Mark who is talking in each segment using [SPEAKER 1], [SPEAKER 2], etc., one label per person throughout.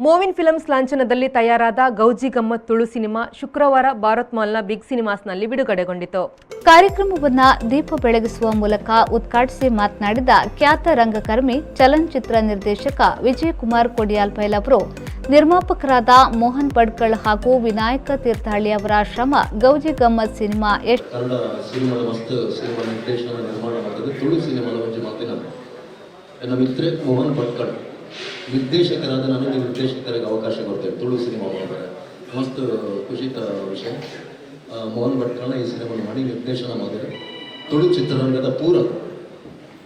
[SPEAKER 1] ಮೋವಿನ್ films ಲಾಂಛನದಲ್ಲಿ ತಯಾರಾದ ಗೌಜಿ ಗಮ್ಮತ್ ತುಳು ಸಿನಿಮಾ ಶುಕ್ರವಾರ ಭಾರತ್ ಮಾಲ್ನ ಬಿಗ್ ಸಿನಿಮಾಸ್ನಲ್ಲಿ ಬಿಡುಗಡೆಗೊಂಡಿತು.
[SPEAKER 2] ಕಾರ್ಯಕ್ರಮವನ್ನು ದೀಪ ಬೆಳಗಿಸುವ ಮೂಲಕ ಉದ್ಘಾಟಿಸಿ ಮಾತನಾಡಿದ ಖ್ಯಾತ ರಂಗಕರ್ಮಿ ಚಲನಚಿತ್ರ ನಿರ್ದೇಶಕ ವಿಜಯಕುಮಾರ್ ಕೊಡಿಯಾಲ್ಪೈಲ್ ಅವರು, ನಿರ್ಮಾಪಕರಾದ ಮೋಹನ್ ಬಡ್ಕಳ್ ಹಾಗೂ ವಿನಾಯಕ ತೀರ್ಥಹಳ್ಳಿ ಅವರ ಶ್ರಮ ಗೌಜಿ ಗಮ್ಮತ್ ಸಿನಿಮಾ
[SPEAKER 3] ಮೋಹನ್ ಬಡ್ಕಳ್ ನಿರ್ದೇಶಕರಾದ ನನಗೆ ನಿರ್ದೇಶಕರಿಗೆ ಅವಕಾಶ ಕೊಡ್ತೇವೆ. ತುಳು ಸಿನಿಮಾ ಮಾಡಿದ್ರೆ ಮಸ್ತ್ ಖುಷಿತ ವಿಷಯ. ಮೋಹನ್ ಭಟ್ಕಳ್ನ ಈ ಸಿನಿಮಾ ಮಾಡಿ ನಿರ್ದೇಶನ ಮಾಡಿದ್ರೆ ತುಳು ಚಿತ್ರರಂಗದ ಪೂರ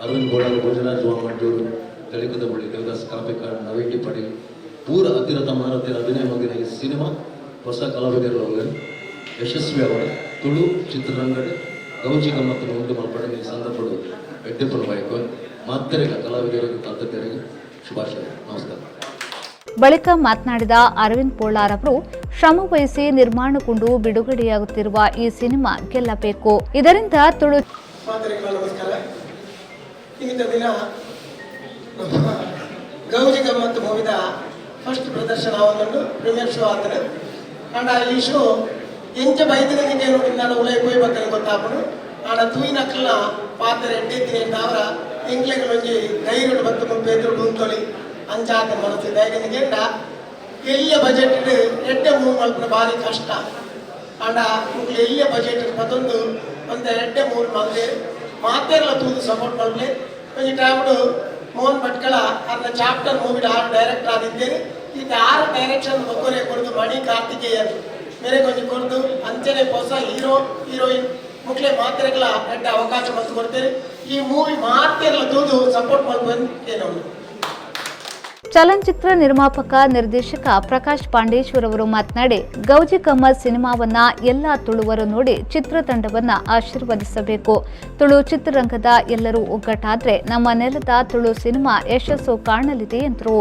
[SPEAKER 3] ಅರವಿಂದ್ ಗೋಡಾರ ಭೋಜರಾಜ್ ಮಂಜೂರು ತೆಲುಗದ ಬಳಿ ದೇವದಾಸ್ ಕಾಪಿಕಾಡ್ ನವೇಟಿ ಪಡೀಲ್ ಪೂರ ಅತಿರಥ ಮಾರತಿರ ಅಭಿನಯ ಮಾಡಿದ ಈ ಸಿನಿಮಾ ಹೊಸ ಕಲಾವಿದರು ಯಶಸ್ವಿ ಅವರ ತುಳು ಚಿತ್ರರಂಗದ ಗೌಜಿ ಗಮ್ಮತ್ತನ್ನು ಉಂಟು ಮಾಡಿಪಡೆ ಈ ಸಂದರ್ಭಗಳು ಎಡ್ಡೆಪುರ ಬಾಯ್ಕು ಮಾತ್ರೆಗ ಕಲಾವಿದರಿಗೆ ತಂತ್ರಜ್ಞರಿಗೆ ಶುಭಾಶಯ. ನಮಸ್ಕಾರ.
[SPEAKER 2] ಬಳಿಕ ಮಾತನಾಡಿದ ಅರವಿಂದ್ ಪೋಳಾರ್ ಅವರು, ಶ್ರಮ ವಹಿಸಿ ನಿರ್ಮಾಣಗೊಂಡು ಬಿಡುಗಡೆಯಾಗುತ್ತಿರುವ ಈ ಸಿನಿಮಾ ಗೆಲ್ಲಬೇಕು. ಇದರಿಂದ ತುಳು
[SPEAKER 4] ನಮಸ್ಕಾರ. ಇಂದಿನ ದಿನ ಗೌಜಿ ಗಮ್ಮತ್ ಮೂವಿದ ಫಸ್ಟ್ ಪ್ರದರ್ಶನವನ್ನು ಪ್ರೀಮಿಯರ್ ಶೋ ಆಗ್ತದೆ. ಅಂಡ್ ಈ ಶೋ ಎಂಚ ಬೈದಿನಿಗೆ ನೋಡಿ ನಾನು ಉಳೈ ಹೋಗ್ಬೇಕಂತ ಗೊತ್ತಾಗ್ಬಿಡು. ಆಡ ತೂಯಿನಕ್ಕಲ ಪಾತ್ರ ಎಡ್ಡೆತ್ತಿನ ಅವರ ಎಂಗ್ಲೆಗಳೊಂಜಿ ಧೈರ್ಯ ಬತ್ತು ಮುಂಪೆದ್ರು ಉಂತೊಳಿ ಅಂಚಾತ ಮನಸ್ಸಿದೆ. ಯಾಕೆಂದ ಎಲ್ಲಿಯ ಬಜೆಟ್ ಎಡ್ಡೆ ಮೂವ್ ಮಲ್ಪನ ಭಾರಿ ಕಷ್ಟ. ಆಂಡ ಮುಗ್ಲು ಎಲ್ಲಿಯ ಬಜೆಟ್ ಮತ್ತೊಂದು ಒಂದು ಎಡ್ಡೆ ಮೂರು ಮಲ್ಲೆ ಮಾತೆಲ್ಲ ತೂದು ಸಪೋರ್ಟ್ ಮಲ್ಪಲೆ ಕೊಂಚ ಟೈಮ್ಡು ಮೋಹನ್ ಭಟ್ಕಳ ಅನ್ನ ಚಾಪ್ಟರ್ ಮೂವಿಡ್ 6 ಡೈರೆಕ್ಟರ್ ಆದಿದ್ದೇನೆ. ಈಗ 6 ಡೈರೆಕ್ಷನ್ ಒಬ್ಬರೇ ಕೊಡ್ದು ಮಣಿ ಕಾರ್ತಿಕೇಯನ್ ಮೇರೆ ಕೊಂಚ ಕೊಡ್ದು ಅಂಚನೆ ಹೊಸ ಹೀರೋ ಹೀರೋಯಿನ್ ಮುಕ್ಲೆ ಮಾತ್ರೆಗಳ ಎಡ್ಡ ಅವಕಾಶ ಮತ್ತು ಕೊಡ್ತೇನೆ. ಈ ಮೂವಿ ಮಾತೆಲ್ಲ ತೂದು ಸಪೋರ್ಟ್ ಮಾಡ್ಕೊಂಡು ಏನೋ.
[SPEAKER 2] ಚಲನಚಿತ್ರ ನಿರ್ಮಾಪಕ ನಿರ್ದೇಶಕ ಪ್ರಕಾಶ್ ಪಾಂಡೇಶ್ವರ್ ಅವರು ಮಾತನಾಡಿ, ಗೌಜಿ ಗಮ್ಮತ್ ಸಿನಿಮಾವನ್ನ ಎಲ್ಲ ತುಳುವರು ನೋಡಿ ಚಿತ್ರತಂಡವನ್ನ ಆಶೀರ್ವದಿಸಬೇಕು. ತುಳು ಚಿತ್ರರಂಗದ ಎಲ್ಲರೂ ಒಗ್ಗಟ್ಟಾದ್ರೆ ನಮ್ಮ ನೆಲದ ತುಳು ಸಿನಿಮಾ ಯಶಸ್ಸು ಕಾಣಲಿದೆ ಎಂದರು.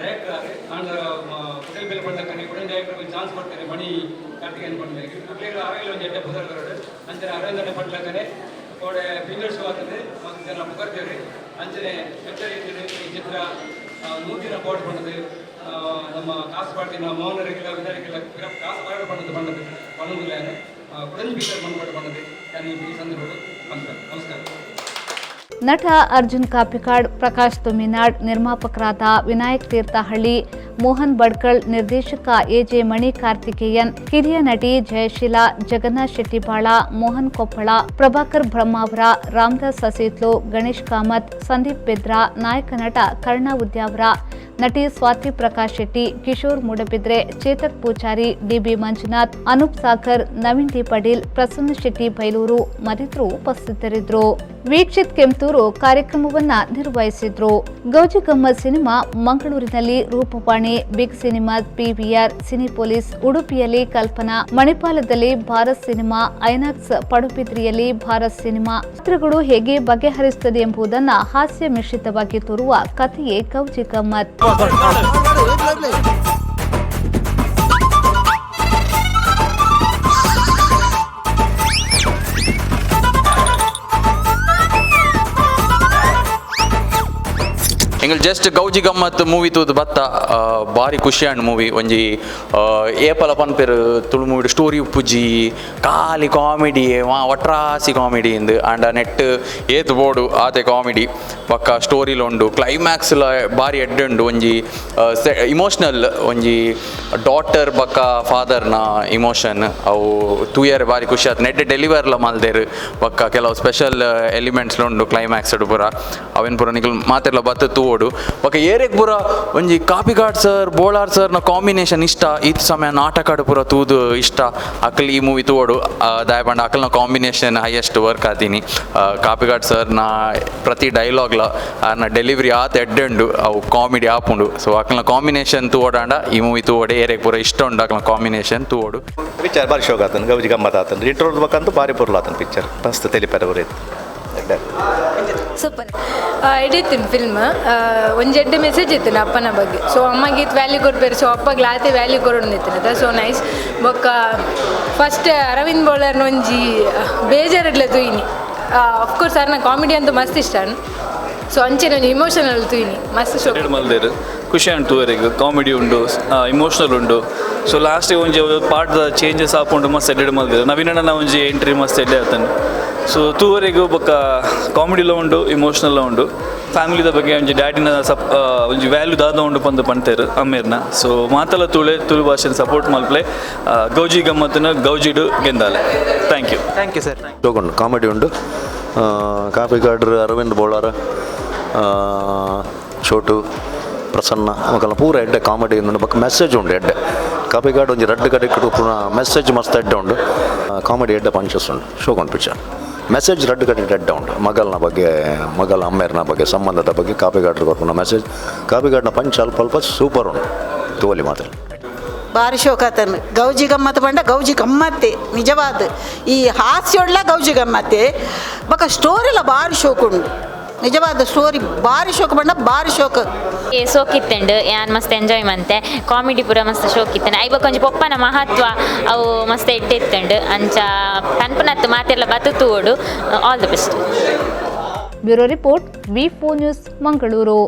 [SPEAKER 5] ಡೈರೆಕ್ಟರ್ ಆಂಡ್ ಹೋಟೆಲ್ ಬೆಲೆ ಪಂಡಕ್ಕನೆ ಕೂಡ ಡೈರೆಕ್ಟರ್ ಚಾನ್ಸ್ ಕೊಡ್ತಾರೆ. ಮಣಿ ಕಾರ್ತಿಕ್ ಅನ್ಕೊಂಡ್ರೆ ಮಕ್ಕಳಿಗೆ ಅವೆಲ್ಲ ಒಂದು ಎಡ್ಡೆ ಪುಸ್ತಕಗಳು ಅಂಚನೆ ಅರವಿಂದನೆ ಪಂಡಕ್ಕನೆ ಕೋಡೆ ಫಿಂಗರ್ ಶೋ ಆಗ್ತದೆ. ಮತ್ತು ಜನ ಮುಖರ್ದೇವ್ರಿ ಅಂಚನೆ ಎಚ್ಚರಿ ಈ ಚಿತ್ರ ನೂತಿನ ಕೋಟ್ ಪಂಡದು ನಮ್ಮ ಕಾಸು ಪಾಟಿನ ಮೌನರಿಗೆಲ್ಲ ವಿಧಾನಕ್ಕೆಲ್ಲ ಕಾಸು ಪಾಡು ಪಂಡದು ಪಂಡದು ಪಣದುಲೇನೆ ಕುಡಂಜಿ ಬೀಸರ್ ಮನ್ಪಾಡು ಪಂಡದು ನಾನು ಈ ಸಂದರ್ಭಗಳು ನಮಸ್ಕಾರ.
[SPEAKER 2] ನಟ ಅರ್ಜುನ್ ಕಾಪಿಕಾಡ್, ಪ್ರಕಾಶ್ ತುಮಿನಾಡ್, ನಿರ್ಮಾಪಕರಾದ ವಿನಾಯಕ್ ತೀರ್ಥಹಳ್ಳಿ, ಮೋಹನ್ ಬಡ್ಕಳ್, ನಿರ್ದೇಶಕ ಎಜೆ ಮಣಿ ಕಾರ್ತಿಕೇಯನ್, ಹಿರಿಯ ನಟಿ ಜಯಶೀಲಾ, ಜಗನ್ನಾಥ್ ಶೆಟ್ಟಿಬಾಳ, ಮೋಹನ್ ಕೊಪ್ಪಳ, ಪ್ರಭಾಕರ್ ಬ್ರಹ್ಮಾವರ, ರಾಮದಾಸ್ ಸಸೀತ್ಲು, ಗಣೇಶ್ ಕಾಮತ್, ಸಂದೀಪ್ ಬೆದ್ರಾ, ನಾಯಕ ನಟ ಕರ್ಣ ಉದ್ಯಾವರ, ನಟಿ ಸ್ವಾತಿ ಪ್ರಕಾಶ್ ಶೆಟ್ಟಿ, ಕಿಶೋರ್ ಮೂಡಬಿದ್ರೆ, ಚೇತಕ್ ಪೂಜಾರಿ, ಡಿಬಿ ಮಂಜುನಾಥ್, ಅನೂಪ್ ಸಾಗರ್, ನವೀನ್ ಡಿ ಪಡೀಲ್, ಪ್ರಸನ್ನ ಶೆಟ್ಟಿ ಬೈಲೂರು ಮತ್ತಿತರರು ಉಪಸ್ಥಿತರಿದ್ದರು. ವೀಕ್ಷಿತ್ ಕೆಂತೂರು ಕಾರ್ಯಕ್ರಮವನ್ನ ನಿರ್ವಹಿಸಿದ್ರು. ಗೌಜಿ ಗಮ್ಮತ್ ಸಿನಿಮಾ ಮಂಗಳೂರಿನಲ್ಲಿ ರೂಪವಾಣಿ, ಬಿಗ್ ಸಿನಿಮಾ, ಪಿವಿಆರ್, ಸಿನಿಪೊಲೀಸ್, ಉಡುಪಿಯಲ್ಲಿ ಕಲ್ಪನಾ, ಮಣಿಪಾಲದಲ್ಲಿ ಭಾರತ್ ಸಿನಿಮಾ, ಐನಾಕ್ಸ್ ಪಡುಬಿದ್ರಿಯಲ್ಲಿ ಭಾರತ್ ಸಿನಿಮಾ ಚಿತ್ರಗಳು ಹೇಗೆ ಬಗೆಹರಿಸುತ್ತದೆ ಎಂಬುದನ್ನು ಹಾಸ್ಯ ಮಿಶ್ರಿತವಾಗಿ ತೋರುವ ಕಥೆಯೇ ಗೌಜಿ ಗಮ್ಮತ್.
[SPEAKER 6] ಎಂಗಲ್ ಜಸ್ಟ್ ಗೌಜಿ ಗಮ್ಮತ್ ಮೂವಿ ತೂದು ಬತ್ತ ಭಾರಿ ಖುಷಿ ಆಂಡ್ ಮೂವಿ ಒಂಜಿ ಏಪಲ ಪನ್ಪೆರ್ ತುಳು ಮೂವಿ ಸ್ಟೋರಿ ಉಪ್ಪುಜಿ ಖಾಲಿ ಕಾಮಿಡಿ ಒಟ್ರಾಸಿ ಕಾಮಿಡಿ ಇಂದು ಆಂಡ ನೆಟ್ ಏತು ಬೋಡು ಆತೆ ಕಾಮಿಡಿ ಪಕ್ಕ ಸ್ಟೋರಿಲು ಉಂಡು ಕ್ಲೈಮ್ಯಾಕ್ಸ್ಲ ಭಾರಿ ಎಡ್ಡೆ ಉಂಡು ಒಂಜಿ ಇಮೋಷ್ನಲ್ ಒಂಜಿ ಡಾಟರ್ ಬಕ್ಕ ಫಾದರ್ನ ಇಮೋಷನ್ ಅವು ತೂಯರೆ ಭಾರಿ ಖುಷಿ ಆಯ್ತು. ನೆಟ್ ಡೆಲಿವರ್ಲ ಮಲ್ದೇರು ಬಕ್ಕ ಕೆಲವು ಸ್ಪೆಷಲ್ ಎಲಿಮೆಂಟ್ಸ್ಲು ಉಂಡು ಕ್ಲೈಮ್ಯಾಕ್ಸ್ ಪೂರ ಅವೇನು ಪೂರ ನಿಖಲ್ ಮಾತೆಲ್ಲ ಬತ್ತ ತೂವೋಡು ಬಕ್ಕ ಏರೆಗ್ ಪೂರ ಒಂಜಿ ಕಾಪಿಕಾಡ್ ಸರ್ ಬೋಳಾರ್ ಸರ್ನ ಕಾಂಬಿನೇಷನ್ ಇಷ್ಟ. ಈ ಸಮಯ ನಾಟಕಾಡು ಪೂರ ತೂದು ಇಷ್ಟ ಅಕ್ಕಲ್ ಈ ಮೂವಿ ತೂವೋಡು ದಯಪಂಡ ಅಕ್ಕಲ್ನ ಕಾಂಬಿನೇಷನ್ ಹೈಯೆಸ್ಟ್ ವರ್ಕ್ ಆತೀನಿ. ಕಾಪಿಕಾಡ್ ಸರ್ನ ಪ್ರತಿ ಡೈಲಾಗ್ಲ ಆರ್ನ ಡೆಲಿವರಿ ಆತ ಎಡ್ಡೆಂಡು ಅವು ಕಾಮಿಡಿ ಆಪುಂಡು. ಸೊ ಅಕ್ಕಲ್ನ ಕಾಂಬಿನೇಷನ್ ತೂವೋಡಾಂಡ ಈ ಮೂವಿ ತೂವೋಡೆ ಏರೆಗ್ ಪೂರ ಇಷ್ಟ ಉಂಡು ಅಕ್ಕಲ್ನ ಕಾಂಬಿನೇಷನ್ ತೂವೋಡು.
[SPEAKER 7] ಪಿಕ್ಚರ್ ಭಾರಿ ಶೋಕ ಆತನ ಗೌಜಿ ಗಮ್ಮತ್ ಆತನ ಇಂಟ್ರೋಡ್ ಬೇಕಂತೂ ಭಾರಿ ಪೂರ್ಲ ಆತನ ಪಿಕ್ಚರ್ ಮಸ್ತ್ ತೆಲಿಪರ ಬರೀತು
[SPEAKER 3] ಎಡ್ಡೆ
[SPEAKER 7] ಸೂಪರ್ ಎಡಿತ್ತಿನ ಫಿಲ್ಮ್ ಒಂಜೆಡ್ಡೆ ಮೆಸೇಜ್ ಇತ್ತು ಅಪ್ಪನ ಬಗ್ಗೆ ಸೊ ಅಮ್ಮಗೆ ಇದು ವ್ಯಾಲ್ಯೂ ಕೊಡ್ಬೇರು ಸೊ ಅಪ್ಪಗೆ ಲಾತೆ ವ್ಯಾಲ್ಯೂ ಕೊಡೋಣಿತ್ತು ಸೊ ನೈಸ್ ಬೊಕ್ಕ ಫಸ್ಟ್ ಅರವಿಂದ್ ಬೋಳರ್ನ ಒಂಜಿ ಬೇಜಾರಿಡ್ಲ ತುಯಿನಿ ಅಫ್ಕೋರ್ಸ್ ಅವ್ರನ್ನ ಕಾಮಿಡಿ ಅಂತೂ ಮಸ್ತ್ ಇಷ್ಟ ಸೊ ಅಂಚೆನ ಒಂಜಿ ಇಮೋಷನಲ್ ತುಯಿನಿ ಮಸ್ತ್ ಶೋ
[SPEAKER 8] ಮಲ್ದೇರು ಖುಷಿ ಅಂಟು ವರೆಗೆ ಕಾಮಿಡಿ ಉಂಡು ಇಮೋಷನಲ್ ಉಂಡು ಸೊ ಲಾಸ್ಟಿಗೆ ಒಂಜಿ ಪಾರ್ಟ್ ಚೇಂಜಸ್ ಆಪುಂಡು ಮಸ್ತ್ ಎಡ್ಡೆ ಮಲ್ದೇರು ನವೀನಣ್ಣ ಒಂಜಿ ಎಂಟ್ರಿ ಮಸ್ತ್ ಎಡ್ಡೆ ಆತನು ಸೊ ತೂವರೆಗೂ ಬೊಕ್ಕ ಕಾಮಿಡಿಲ ಉಂಡು ಇಮೋಷನಲ್ ಉಂಡು ಫ್ಯಾಮಿಲಿದ ಬಗ್ಗೆ ಒಂಜಿ ಡ್ಯಾಡಿನ ಒಂಜಿ ವ್ಯಾಲ್ಯೂ ದಾದ ಉಂಡು ಪಂದು ಪಂತೇರು ಅಮ್ಮೇರ್ನ ಸೊ ಮಾತಲ ತುಳು ಭಾಷೆನ ಸಪೋರ್ಟ್ ಮಲ್ಪಲೆ ಗೌಜಿ ಗಮ್ಮತ್ತಿನ ಗೌಜಿಡು ಗೆಂದಾಲೆ ಥ್ಯಾಂಕ್ ಯು
[SPEAKER 3] ಸರ್ ತಗೊಂಡು ಕಾಮಿಡಿ ಉಂಡು ಕಾಪಿಕಾಡ್ರು ಅರವಿಂದ್ ಬೋಳಾರ ಚೋಟು ಪ್ರಸನ್ನ ಅಮಕಲ್ಲ ಪೂರ ಎಡ್ಡೆ ಕಾಮಿಡಿ ಉಂಡು ಬೊಕ್ಕ ಮೆಸೇಜ್ ಉಂಡು ಎಡ್ಡೆ ಕಾಪಿಕಾಡ್ ಒಂಜಿ ರಡ್ಡು ಕಡೆ ಪುನಃ ಮೆಸೇಜ್ ಮಸ್ತ್ ಎಡ್ಡೆ ಉಂಡು ಕಾಮಿಡಿ ಎಡ್ಡೆ ಪಂಚಸ್ ಉಂಡು ಶೋಕೊಂಡು ಪಿಕ್ಚರ್ ಮೆಸೇಜ್ ರಡ್ಡು ಕಡೆ ಎಡ್ಡೆ ಉಂಡು ಮಗಲ್ನ ಬಗ್ಗೆ ಮಗಲ ಅಮ್ಮೇರ್ನ ಬಗ್ಗೆ ಸಂಬಂಧದ ಬಗ್ಗೆ ಕಾಪಿಕಾಡ್ರು ಕೊಡ್ಪುನ ಮೆಸೇಜ್ ಕಾಪಿಕಾಡ್ನ ಪಂಚ ಅಲ್ಪ ಅಲ್ಪ ಸೂಪರ್ ಉಂಡು ತೋಲಿ ಮಾತ್ರ
[SPEAKER 9] ಭಾರಿ ಶೋಕಾತನ್ ಗೌಜಿ ಗಮ್ಮತ್ ಬಂಡ ಗೌಜಿ ಗಮ್ಮತ್ತೆ ನಿಜವಾದ ಈ ಹಾಸ್ಯೋಡ್ಲ ಗೌಜಿ ಗಮ್ಮತ್ತೆ ಬೊಕ ಸ್ಟೋರಿಲ ಭಾರಿ ಶೋಕ್ ಉಂಡು ನಿಜವಾದ ಸ್ಟೋರಿ ಭಾರಿ ಶೋಕ ಬಂಡ ಭಾರಿ ಶೋಕ
[SPEAKER 10] ಸೋಕಿತ್ತಂಡು ಯಾನ್ ಮಸ್ತ್ ಎಂಜಾಯ್ ಮಂತೆ ಕಾಮಿಡಿ ಪೂರ ಮಸ್ತ್ ಶೋಕಿತ್ತಂಡು ಐ ಬೊಕ ಒಂಜಿ ಪೊಪ್ಪನ ಮಹತ್ವ ಅವು ಮಸ್ತ್ ಎಡ್ಡೆತ್ತಂಡು ಅಂಚ ಕನ್ಪನತ್ತು ಮಾತೆಲ್ಲ ಬತ್ತುತೂಡು all the best.
[SPEAKER 2] Bureau report ವಿ4 ನ್ಯೂಸ್ ಮಂಗಳೂರು.